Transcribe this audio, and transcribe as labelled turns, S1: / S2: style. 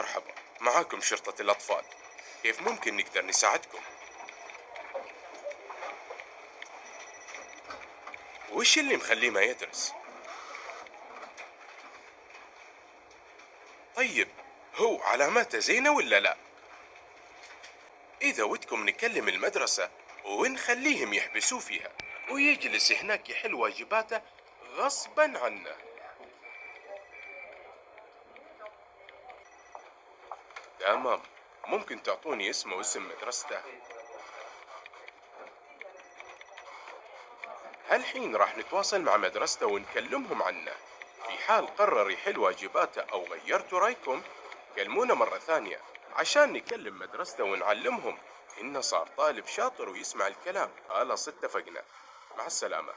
S1: مرحبا، معاكم شرطة الأطفال. كيف ممكن نقدر نساعدكم؟ وش اللي مخليه ما يدرس؟ طيب، هو علاماته زينة ولا لا؟ إذا ودكم نكلم المدرسة ونخليهم يحبسوه فيها ويجلس هناك يحل واجباته غصبا عنه. تمام، ممكن تعطوني اسمه واسم مدرسته؟ هالحين راح نتواصل مع مدرسته ونكلمهم عنه. في حال قرر يحل واجباته أو غيرتوا رأيكم، كلمونا مرة ثانية عشان نكلم مدرسته ونعلمهم إنه صار طالب شاطر ويسمع الكلام. خلاص اتفقنا، مع السلامة.